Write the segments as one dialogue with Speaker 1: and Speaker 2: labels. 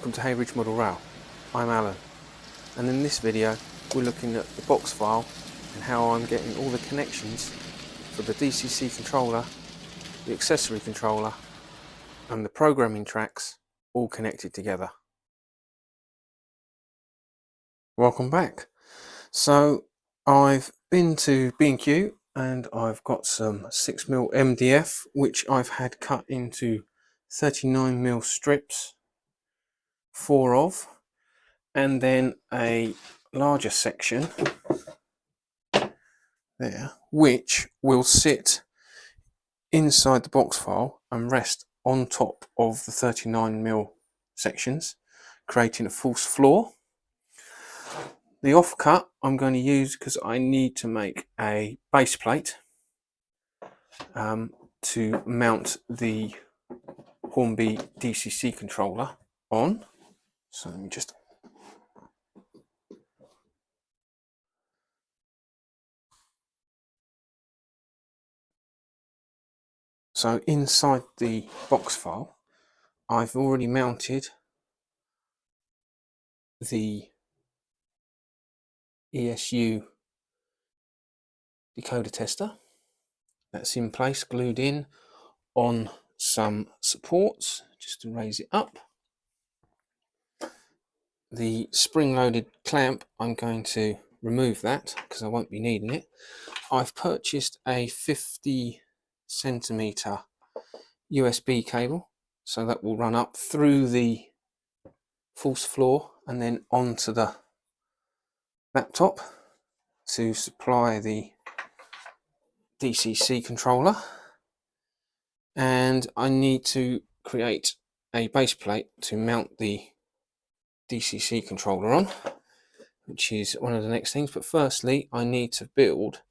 Speaker 1: Welcome to Ridge Model Rail. I'm Alan, and in this video we're looking at the box file and how I'm getting all the connections for the DCC controller, the accessory controller and the programming tracks all connected together. Welcome back. So I've been to B&Q and I've got some 6mm MDF which I've had cut into 39mm strips, 4 of, and then a larger section there which will sit inside the box file and rest on top of the 39mm sections, creating a false floor. The offcut I'm going to use because I need to make a base plate to mount the Hornby DCC controller on. So let me just So inside the box file, I've already mounted the ESU decoder tester. That's in place, glued in on some supports, just to raise it up. The spring-loaded clamp, I'm going to remove that because I won't be needing it. I've purchased a 50cm USB cable, so that will run up through the false floor and then onto the laptop to supply the DCC controller. And I need to create a base plate to mount the DCC controller on, which is one of the next things. But firstly, I need to build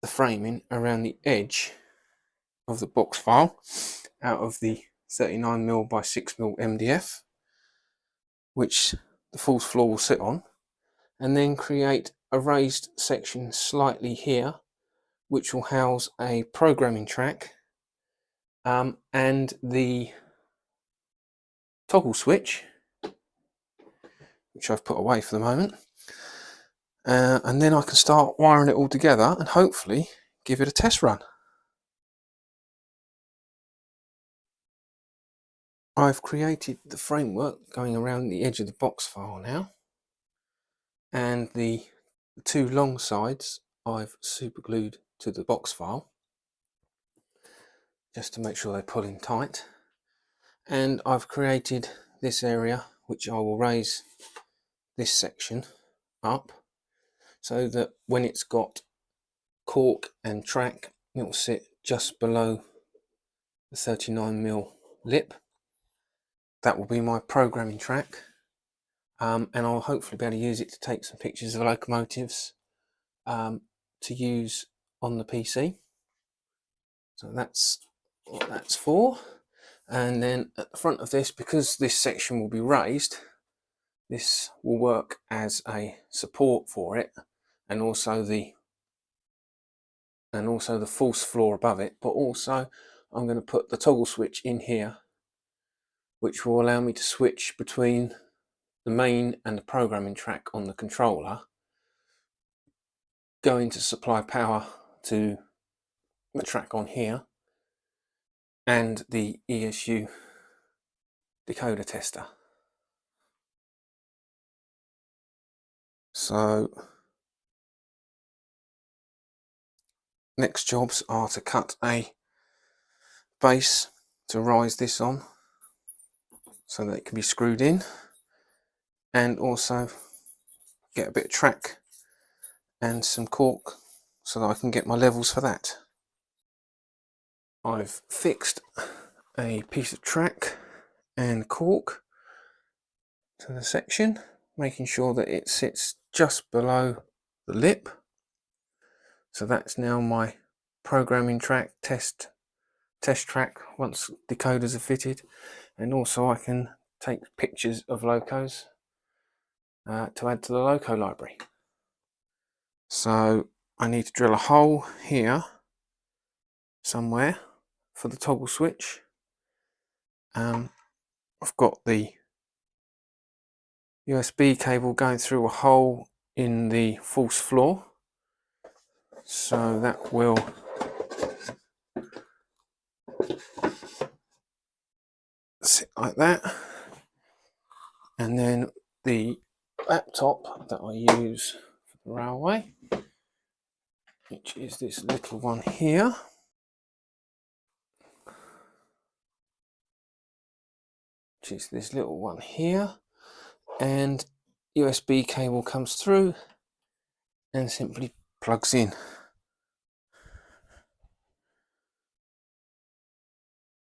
Speaker 1: the framing around the edge of the box file out of the 39mm by 6mm MDF, which the false floor will sit on, and then create a raised section slightly here which will house a programming track and the toggle switch, which I've put away for the moment, and then I can start wiring it all together and hopefully give it a test run. I've created the framework going around the edge of the box file now, and the 2 long sides I've super glued to the box file just to make sure they pull in tight. And I've created this area which I will raise this section up so that when it's got cork and track, it will sit just below the 39mm lip. That will be my programming track, and I'll hopefully be able to use it to take some pictures of locomotives to use on the PC. So that's what that's for. And then at the front of this, because this section will be raised, this will work as a support for it, and also the false floor above it. But also I'm going to put the toggle switch in here, which will allow me to switch between the main and the programming track on the controller, going to supply power to the track on here and the ESU decoder tester. So next jobs are to cut a base to rise this on so that it can be screwed in, and also get a bit of track and some cork so that I can get my levels for that. I've fixed a piece of track and cork to the section, making sure that it sits just below the lip. So that's now my programming track, test track once decoders are fitted, and also I can take pictures of locos to add to the loco library. So I need to drill a hole here somewhere for the toggle switch. I've got the USB cable going through a hole in the false floor, so that will sit like that. And then the laptop that I use for the railway, which is this little one here, and USB cable comes through and simply plugs in.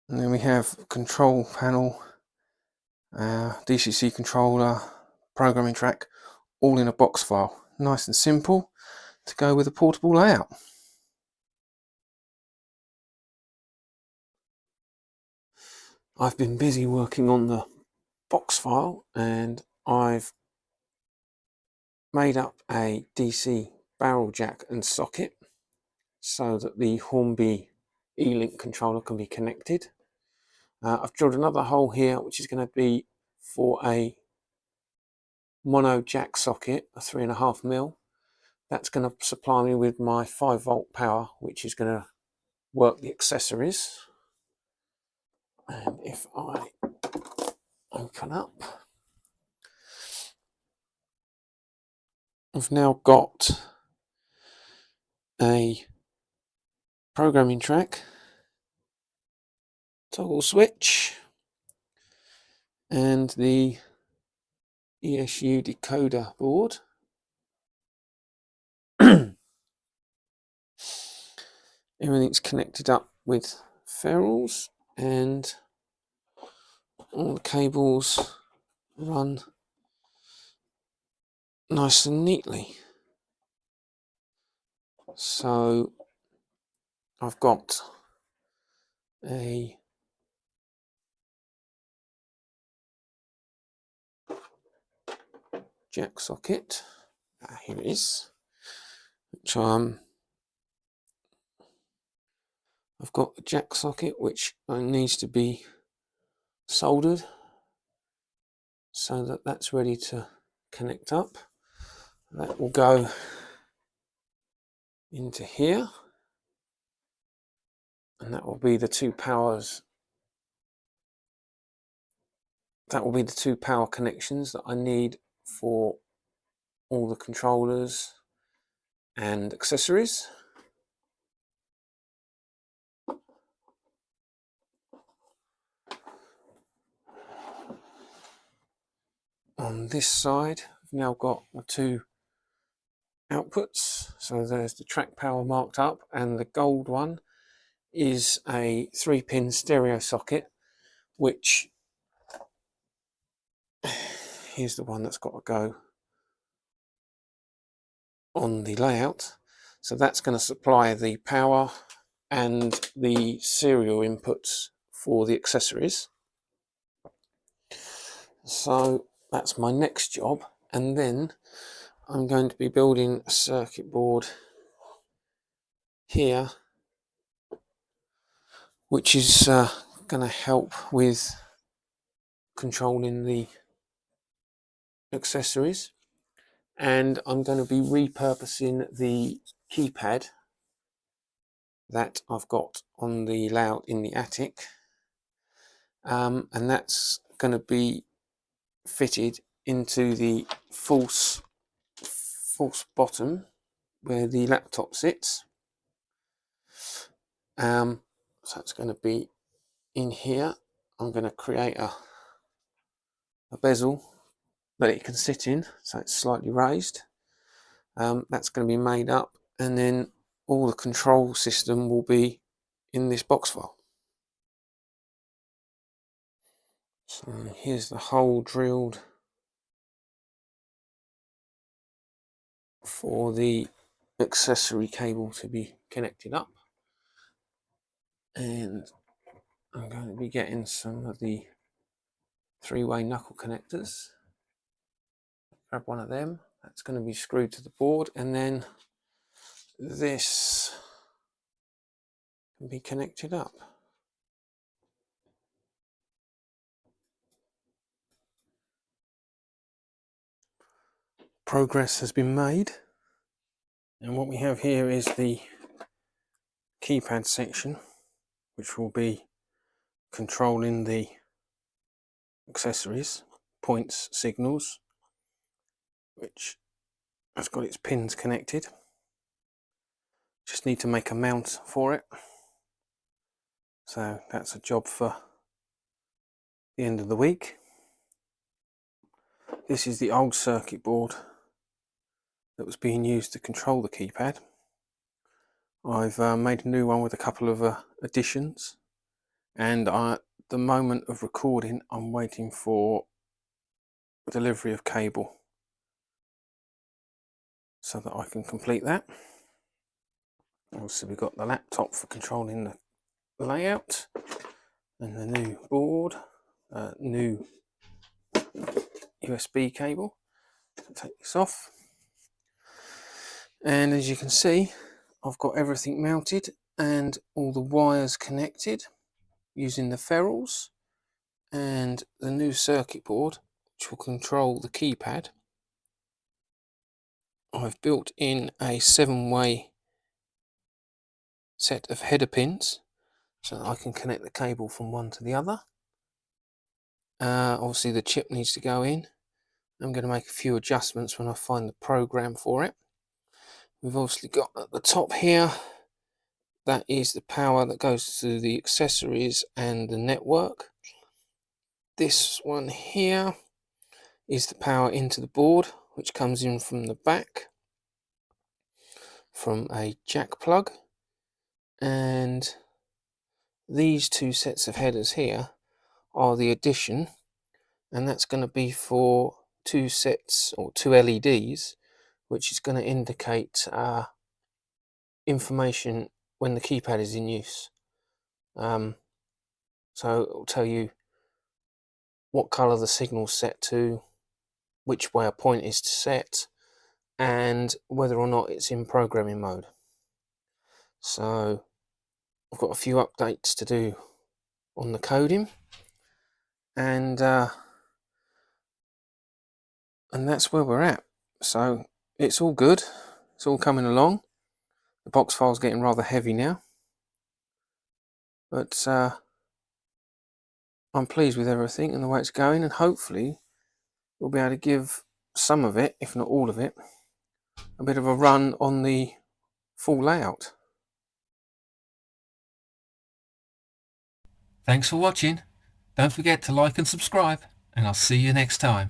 Speaker 1: And then we have control panel, DCC controller, programming track, all in a box file. Nice and simple to go with a portable layout. I've been busy working on the box file, and I've made up a DC barrel jack and socket so that the Hornby E-Link controller can be connected. I've drilled another hole here which is going to be for a mono jack socket, a 3.5mm. That's going to supply me with my 5V power, which is going to work the accessories. And if I open up, I've now got a programming track, toggle switch, and the ESU decoder board. Everything's connected up with ferrules, and all the cables run nice and neatly. So I've got a jack socket, here it is, which I've got the jack socket which needs to be soldered so that that's ready to connect up. That will go into here, and that will be the two powers. That will be the two power connections that I need for all the controllers and accessories. On this side, I've now got the two outputs. So there's the track power marked up, and the gold one is a 3-pin stereo socket, which here's the one that's got to go on the layout. So that's going to supply the power and the serial inputs for the accessories. So that's my next job, and then I'm going to be building a circuit board here, which is going to help with controlling the accessories. And I'm going to be repurposing the keypad that I've got on the layout in the attic, and that's going to be fitted into the false bottom where the laptop sits. So it's going to be in here. I'm going to create a bezel that it can sit in, so it's slightly raised. That's going to be made up, and then all the control system will be in this box file. So here's the hole drilled for the accessory cable to be connected up, and I'm going to be getting some of the 3-way knuckle connectors. Grab one of them, that's going to be screwed to the board, and then this can be connected up. progress has been made. And what we have here is the keypad section, which will be controlling the accessories, points, signals, which has got its pins connected. Just need to make a mount for it. So that's a job for the end of the week. This is the old circuit board that was being used to control the keypad. I've made a new one with a couple of additions, and at the moment of recording I'm waiting for delivery of cable so that I can complete that. Also, we've got the laptop for controlling the layout, and the new board, new USB cable. Take this off, and as you can see, I've got everything mounted and all the wires connected using the ferrules, and the new circuit board which will control the keypad. I've built in a 7-way set of header pins so that I can connect the cable from one to the other. Obviously the chip needs to go in. I'm going to make a few adjustments when I find the program for it. We've obviously got at the top here, that is the power that goes to the accessories and the network. This one here is the power into the board, which comes in from the back from a jack plug, and these two sets of headers here are the addition, and that's going to be for two sets or two LEDs, which is going to indicate information when the keypad is in use. So it will tell you what colour the signal's set to, which way a point is set, and whether or not it's in programming mode. So I've got a few updates to do on the coding, and that's where we're at. So it's all good, it's all coming along. The box file's getting rather heavy now, but I'm pleased with everything and the way it's going, and hopefully we'll be able to give some of it, if not all of it, a bit of a run on the full layout.
Speaker 2: Thanks for watching. Don't forget to like and subscribe, and I'll see you next time.